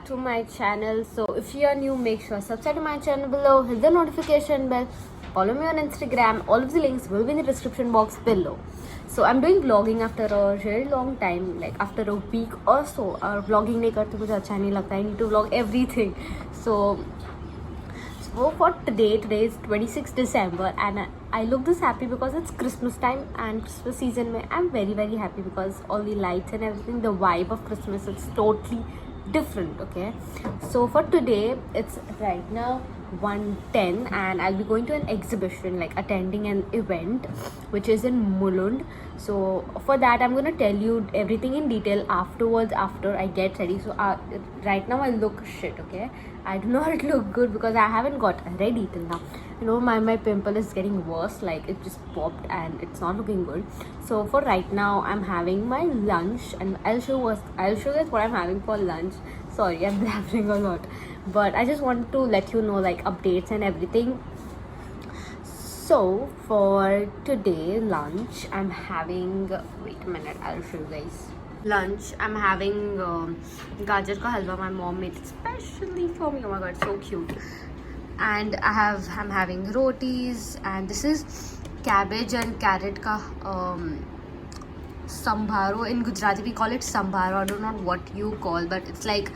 back to my channel. So if you are new, make sure subscribe to my channel below, hit the notification bell, follow me on Instagram. All of the links will be in the description box below. So I'm doing vlogging after a very long time, like after a week or so. और vlogging नहीं करते मुझे अच्छा नहीं लगता. I need to vlog everything. So for today is 26th December and I look this happy because it's Christmas time and Christmas season mein I'm very happy because all the lights and everything, the vibe of Christmas, it's totally different. Okay, so for today it's right now 1:10 and I'll be going to an exhibition, like attending an event which is in Mulund. So for that I'm gonna tell you everything in detail afterwards after I get ready. So right now I look shit. Okay, I do not look good because I haven't got ready till now. You know, my pimple is getting worse, like it just popped and it's not looking good. So for right now I'm having my lunch and I'll show you guys what I'm having for lunch. Sorry, I'm blabbering a lot, but I just want to let you know like updates and everything. So for today lunch I'm having, wait a minute, I'll show you guys. Lunch I'm having gajar ka halwa. My mom made it specially for me. Oh my god, so cute. And I'm having rotis, and this is cabbage and carrot ka sambharo. In Gujarati we call it sambharo. I don't know what you call, but it's like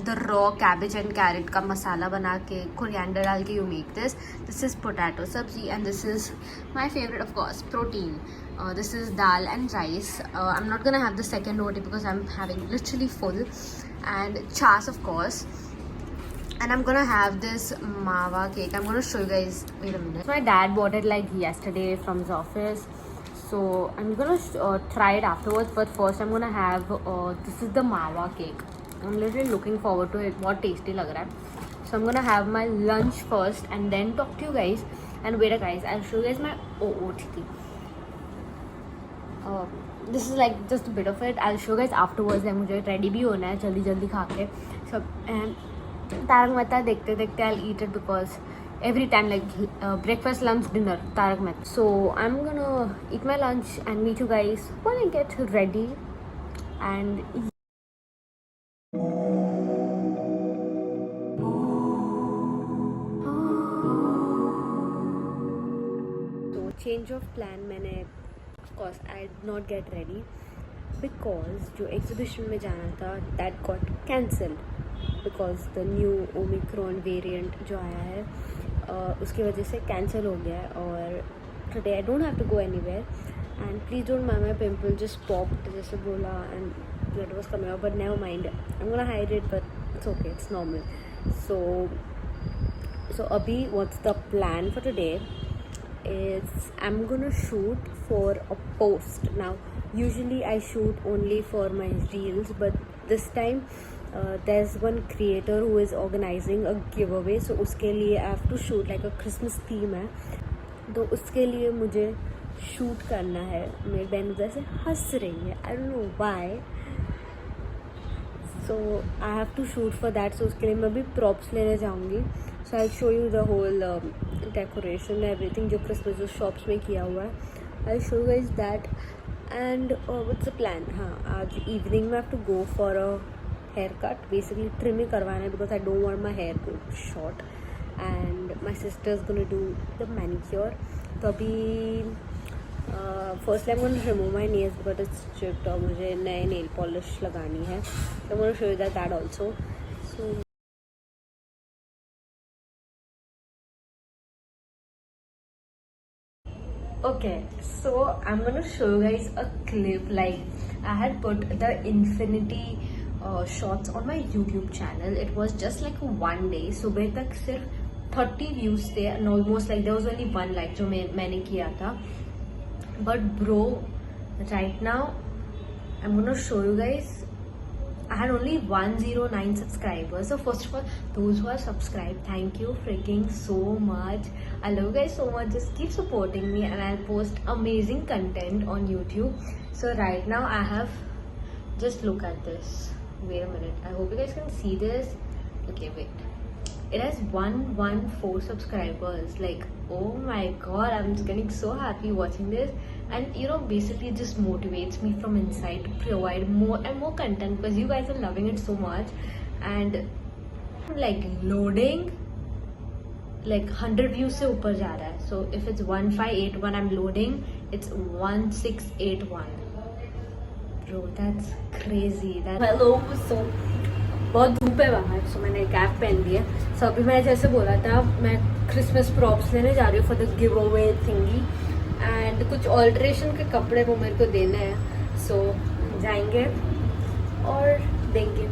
the raw cabbage and carrot ka masala bana ke, coriander dal ke you make this. This is potato sabzi, and this is my favorite, of course, protein. This is dal and rice. I'm not gonna have the second roti because I'm having literally full. And chas, of course. And I'm gonna have this mawa cake. I'm gonna show you guys. Wait a minute. My dad bought it like yesterday from his office. So I'm gonna try it afterwards. But first I'm gonna have this is the mawa cake. I'm literally looking forward to it. What tasty lag raha hai. So I'm gonna have my lunch first and then talk to you guys. And wait, guys, I'll show you guys my OOTD. This is like just a bit of it. I'll show you guys afterwards. Like मुझे ready भी होना है जल्दी खा के सब. And Tarak Mehta देखते देखते I'll eat it because every time like breakfast, lunch, dinner, Tarak Mehta. So I'm gonna eat my lunch and meet you guys when I get ready. And so change of plan मैंने, of course I did not get ready because जो exhibition में जाना था that got cancelled because the new Omicron variant जो आया है उसकी वजह से cancel हो गया है. और today I don't have to go anywhere and please don't mind my pimple, just popped जैसे बोला and blood was coming out, but never mind, I'm gonna hide it, but it's okay, it's normal. So अभी what's the plan for today is I'm gonna shoot for a post. Now usually I shoot only for my reels, but this time there's one creator who is organizing a giveaway, so उसके लिए I have to shoot like a Christmas theme है, तो उसके लिए मुझे shoot करना है. मेरी बहन उधर से हंस रही है, I don't know why. So I have to shoot for that. So उसके लिए मैं भी props लेने जाऊँगी. So I'll show you the whole decoration, everything जो Christmas जो shops में किया हुआ है. I'll show you guys that. And what's the plan? हाँ, आज evening में I have to go for a haircut, basically trimming करवाना है because I don't want my hair to short. And my sister's gonna do the manicure. तो अभी firstly I'm going to remove my nails because it's chipped और मुझे नए nail polish लगानी है. So I'm going to show you that also. So okay, so I'm going to show you guys a clip. Like I had put the infinity shots on my YouTube channel. It was just like one day. सुबह तक सिर्फ 30 views थे and almost like there was only one like जो मैंने किया था. But bro, right now I'm gonna show you guys. I had only 109 subscribers. So first of all, those who are subscribed, thank you freaking so much. I love you guys so much. Just keep supporting me and I'll post amazing content on YouTube. So right now I have, just look at this. Wait a minute, I hope you guys can see this. Okay, wait. It has 114 subscribers. Like, oh my god, I'm just getting so happy watching this. And you know, basically it just motivates me from inside to provide more and more content because you guys are loving it so much. And like loading like 100 views से ऊपर जा रहा है. So if it's 1581 I'm loading, it's 1681. Bro, that's crazy. Hello. So बहुत धूप है बाहर, so मैंने कैप पहन ली है. So अभी मैं जैसे बोला था, मैं क्रिसमस प्रॉप्स लेने जा रही हूँ for the give away थिंगी, and कुछ ऑल्ट्रेशन के कपड़े वो मेरे को देने हैं. सो जाएंगे और देंगे,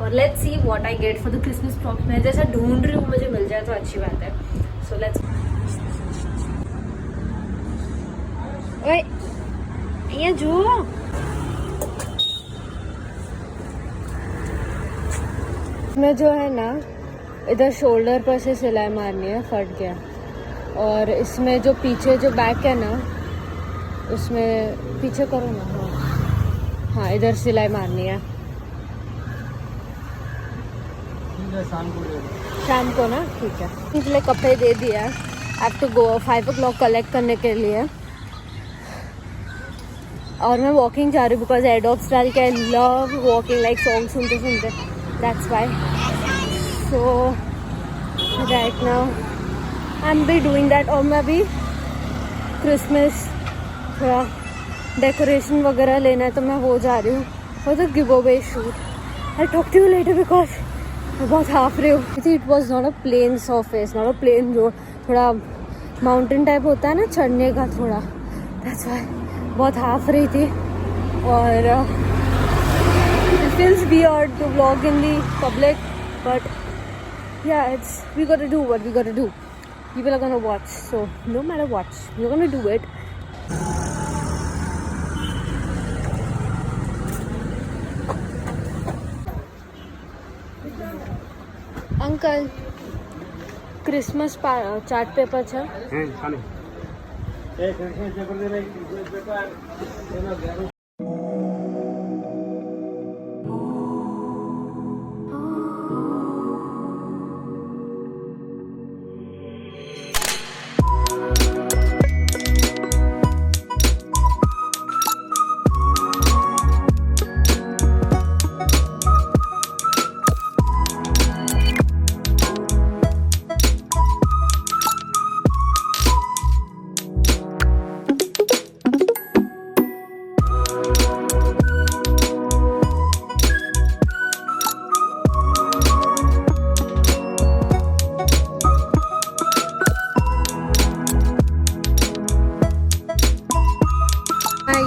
और let's see what I get for the Christmas props. मैं जैसा ढूंढ रही हूँ, मुझे मिल जाए तो अच्छी बात है. So let's. ओए ये जो इसमें जो है ना, इधर शोल्डर पर से सिलाई मारनी है, फट गया. और इसमें जो पीछे जो बैक है ना, उसमें पीछे करो ना. हाँ इधर सिलाई मारनी है. शाम को ना, ठीक है. इसलिए कपड़े दे दिया. I have to go 5 o'clock collect करने के लिए. और मैं वॉकिंग जा रही हूँ बिकॉज एडॉप्स डाल के I love walking, like song सुनते सुनते. That's why. So right now I am be doing that. और मैं अभी क्रिसमस थोड़ा डेकोरेशन वगैरह लेना है, तो मैं वो जा रही हूँ for the give away shoot. I talk to you later because मैं बहुत हाफ रही हूँ. It was not a plain surface, not a plain road. थोड़ा माउंटेन टाइप होता है ना चढ़ने का थोड़ा, दैट्स व्हाई बहुत हाफ रही थी. और it feels weird to vlog in the public, but yeah it's we got to do what we got to do. People are gonna watch, so no matter what we are gonna do it. Uncle Christmas chart paper છે?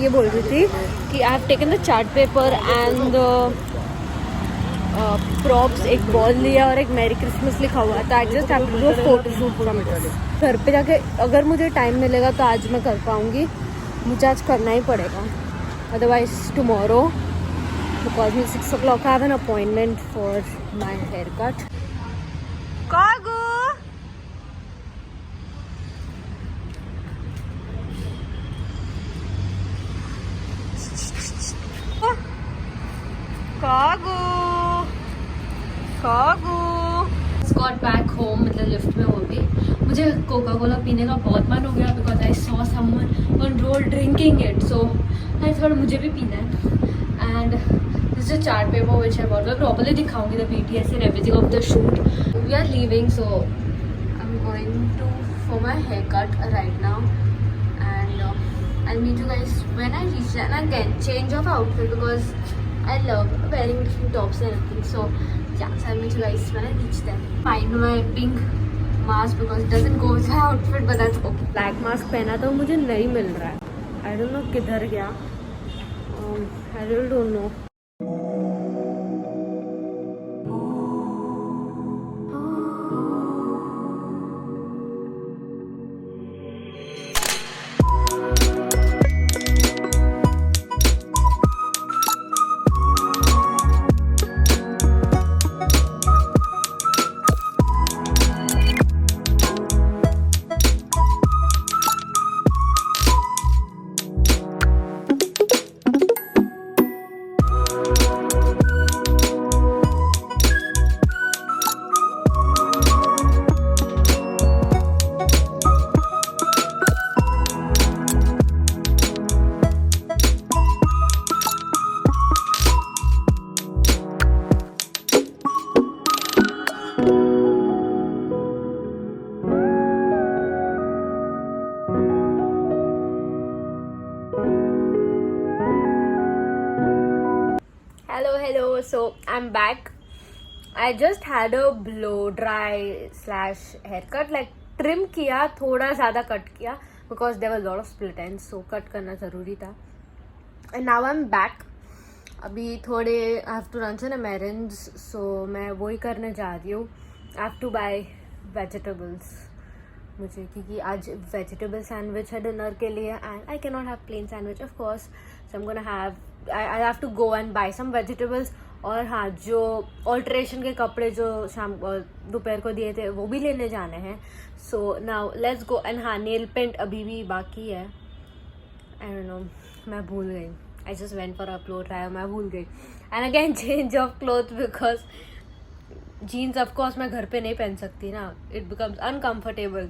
ये बोल रही थी कि I have taken the chart paper and props, एक ball लिया और एक मैरी क्रिसमस लिखा हुआ था. I just have to do a photo shoot from it. घर पे जाके अगर मुझे टाइम मिलेगा तो आज मैं कर पाऊँगी. मुझे आज करना ही पड़ेगा, otherwise tomorrow because me 6 o'clock I have an appointment for my hair cut. कागू गॉट बैक होम, मतलब लिफ्ट में. वो भी मुझे कोका कोला पीने का बहुत मन हो गया because I saw someone on road drinking it, so I thought मुझे भी पीना है. And this is chart paper which I bought. मैं प्रॉपर्ली दिखाऊंगी the BTS and everything of the shoot. We are leaving, so I am going to for my hair cut right now. And I'll meet you guys when I reach there. And again, change of outfit because I love wearing different tops and everything. So yeah, so I'll meet you guys when I reach there. Find my pink mask because it doesn't go with my outfit, but that's okay. Black mask पहना तो मुझे नहीं मिल रहा है. I don't know किधर गया. I really don't know. I'm back. I just had a blow dry slash haircut, like trim किया, थोड़ा ज़्यादा कट किया because there was a lot of split ends, so cut करना ज़रूरी था. And now I'm back. अभी थोड़े I have to run some errands, so मैं वही करने जा रही हूँ. I have to buy vegetables मुझे, क्योंकि आज वेजिटेबल सैंडविच है डिनर के लिए and I can not have plain sandwich of course, so I am gonna have I have to go and buy some vegetables. और हाँ, जो ऑल्ट्रेशन के कपड़े जो शाम दोपहर को दिए थे वो भी लेने जाने हैं. So now let's go. And हाँ, नेल पेंट अभी भी बाकी है. आई डोंट नो, मैं भूल गई. I just went for a cloth trial, मैं भूल गई. And again change of cloth because jeans of course मैं घर पे नहीं पहन सकती ना, it becomes uncomfortable.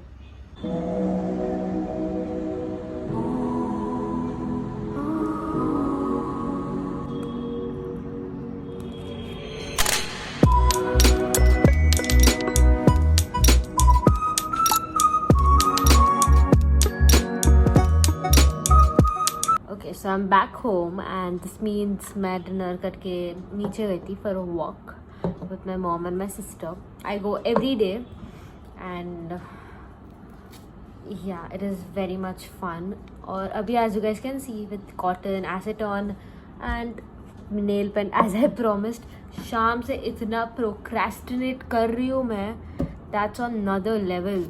Okay, so I'm back home and this means मैं डिनर करके नीचे गई थी for a walk with my mom and my sister. I go every day and yeah, it is very much fun. और अभी as you guys can see with cotton, acetone and nail pen as I promised, शाम से इतना procrastinate कर रही हूँ मैं, that's on another level.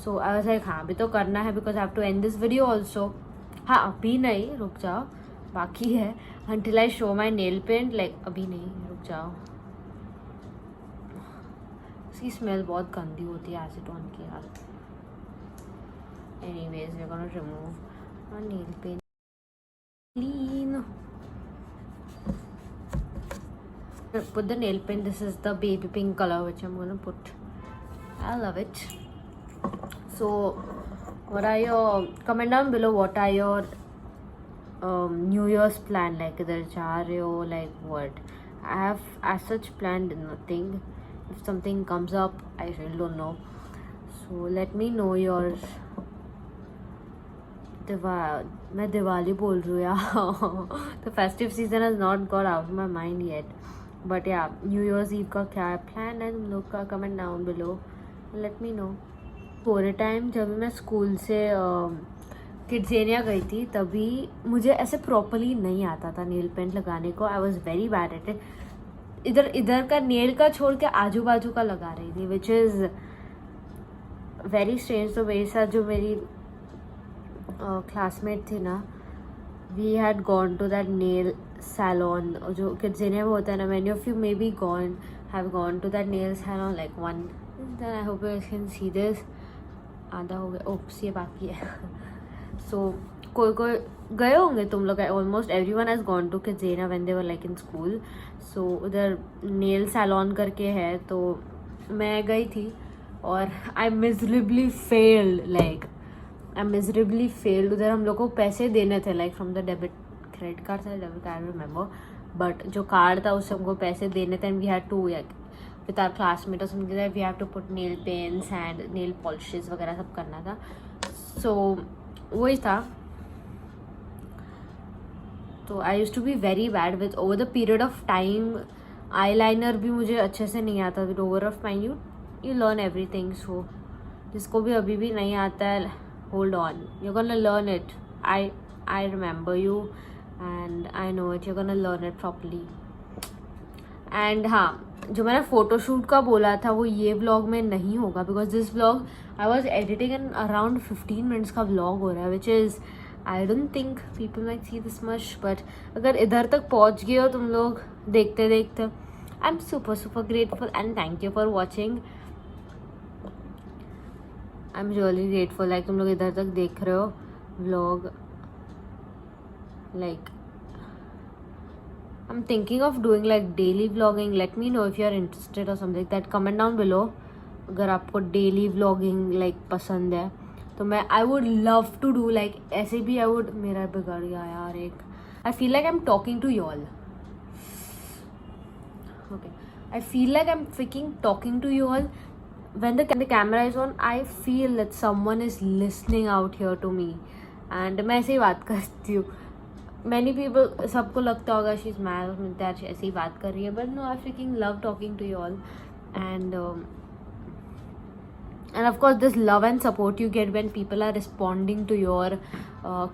So I was like हाँ अभी तो करना है because I have to end this video also. हाँ अभी नहीं, रुक जाओ, बाकी है. until I show my nail paint, like अभी नहीं, रुक जाओ. इसकी स्मेल बहुत गंदी होती है एसीटोन की यार. anyways we're gonna remove our nail paint clean. Put the nail paint, this is the baby pink color which I'm gonna put. I love it. So what are your, comment down below what are your New Year's plan, like इधर जा रहे हो, like what. I have as such planned nothing. If something comes up I really don't know, so let me know yours. मैं दिवाली बोल रही हूँ यार. The festive season has not got out of my mind yet, but yeah, New Year's Eve का क्या plan है तुम लोग का, comment down below, let me know. पूरे टाइम जब मैं स्कूल से किड्सेनिया गई थी तभी मुझे ऐसे प्रॉपरली नहीं आता था नेल पेंट लगाने को. I was very bad at it. इधर का नेल का छोड़ के आजू बाजू का लगा रही थी, विच इज़ वेरी स्ट्रेंज. तो मेरे साथ जो मेरी क्लासमेट थी ना, we had gone to that nail salon जो किड्सेनिया में होता है ना. Many of you maybe have gone to that nail salon, like one. Then I hope you can see this. आधा हो गया, ओप्स ये बाकी है. सो कोई गए होंगे तुम लोग, almost everyone has gone to KidZania when they were like in school. So उधर नेल सैलॉन करके है, तो मैं गई थी और आई मिजरेबली फेल्ड. उधर हम लोग को पैसे देने थे, like from the debit credit card से, डेबिट कार्ड रिमेंबर, बट जो कार्ड था उससे हमको पैसे देने थे. And we had to with our classmate और something that we have to put nail paints and nail polishes वगैरह सब करना था. सो वही था. तो I used to be very bad with over the period of time. Eyeliner भी मुझे अच्छे से नहीं आता. With over of time you learn everything. So जिसको भी अभी भी नहीं आता है, hold on, you're gonna learn it. I remember you and I know it. You're gonna learn it properly. And हाँ, जो मैंने फोटोशूट का बोला था वो ये व्लॉग में नहीं होगा because this vlog I was editing in around 15 minutes का व्लॉग हो रहा है, which is I don't think people might see this much. But अगर इधर तक पहुँच गए हो तुम लोग देखते देखते, I am super grateful and thank you for watching. I am really grateful, like तुम लोग इधर तक देख रहे हो vlog. Like I'm thinking of doing like daily vlogging. Let me know if you are interested or something that. Comment down below अगर आपको daily vlogging like पसंद है तो मैं I would love to do like ऐसे भी I would. मेरा बिगड़ गया यार एक. I feel like I'm talking to y'all. Okay, I feel like I'm freaking talking to you all. When the camera is on, I feel that someone is listening out here to me. And मैं ऐसे ही बात करती हूँ. many people, सबको लगता होगा she's mad that ऐसी ही बात कर रही है, but no, I freaking love talking to you all. And of course this love and support you get when people are responding to your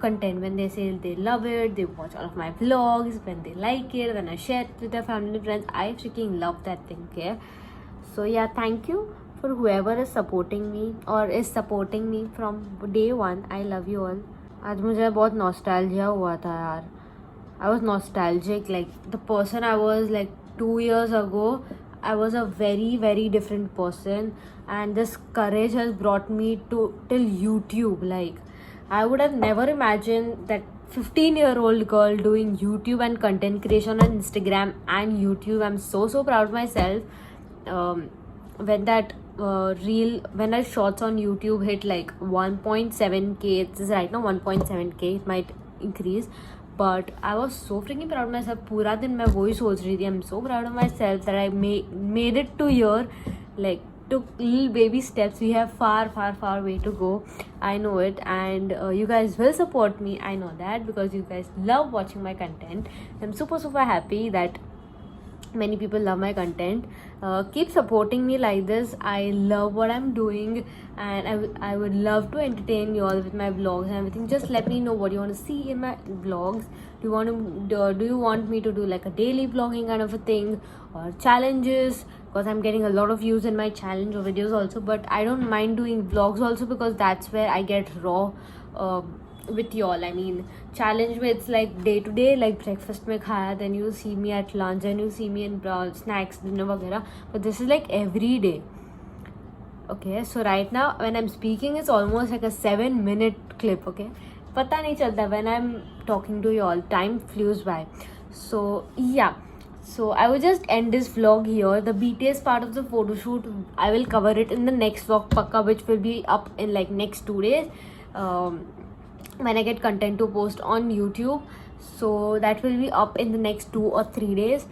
content, when they say they love it, they watch all of my vlogs, when they like it, when I share it with their family and friends. I freaking love that thing. Okay, so yeah, thank you for whoever is supporting me or is supporting me from day one. I love you all. आज मुझे बहुत nostalgia हुआ था यार. I was nostalgic, like the person I was like 2 years ago. I was a very very different person, and this courage has brought me to till YouTube. Like I would have never imagined that 15-year-old girl doing YouTube and content creation on Instagram and YouTube. I'm so proud of myself. When that when that shorts on YouTube hit like 1.7k, it's right now 1.7k, it might increase, but I was so freaking proud of myself. पूरा दिन मैं वही सोच रही थी. I'm so proud of myself that I made it to here. Like took little baby steps. We have far way to go. I know it, and you guys will support me. I know that because you guys love watching my content. I'm super happy that many people love my content. Keep supporting me like this. I love what I'm doing, and I would love to entertain you all with my vlogs and everything. Just let me know what you want to see in my vlogs. Do you want me to do like a daily vlogging kind of a thing, or challenges? Because I'm getting a lot of views in my challenge videos also, but I don't mind doing vlogs also because that's where I get raw with y'all. I mean, challenge में it's like day to day, like breakfast में खाया, then you see me at lunch, and you see me in snacks, dinner वगैरह. But this is like every day. Okay, so right now when I'm speaking, it's almost like a 7-minute clip. Okay, पता नहीं चलता when I'm talking to you all. Time flews by. So yeah. So I will just end this vlog here. The BTS part of the photo shoot, I will cover it in the next vlog pakka, which will be up in like next 2 days. When I get content to post on YouTube, so that will be up in the next 2 or 3 days.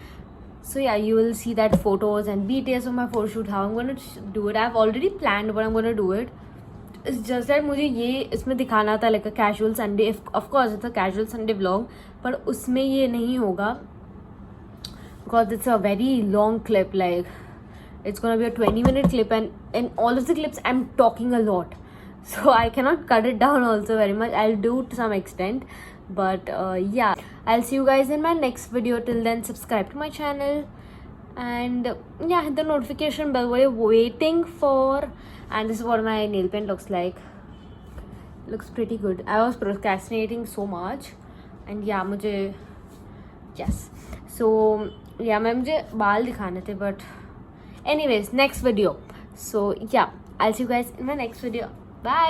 So yeah, you will see that photos and BTS of my photo shoot, how I'm going to do it. I've already planned what I'm going to do it. It's just that मुझे ये इसमें दिखाना था like a casual Sunday. Of course it's a casual Sunday vlog, पर उसमें ये नहीं होगा because it's a very long clip. Like it's gonna be a 20-minute clip, and in all of the clips I'm talking a lot, so I cannot cut it down also very much. I'll do to some extent, but yeah, I'll see you guys in my next video. Till then, subscribe to my channel, and yeah, hit the notification bell. What you're waiting for? And this is what my nail paint looks like. Looks pretty good. I was procrastinating so much, and yeah, मुझे yes. So yeah, मुझे बाल दिखाने थे, but anyways, next video. So yeah, I'll see you guys in my next video. Bye.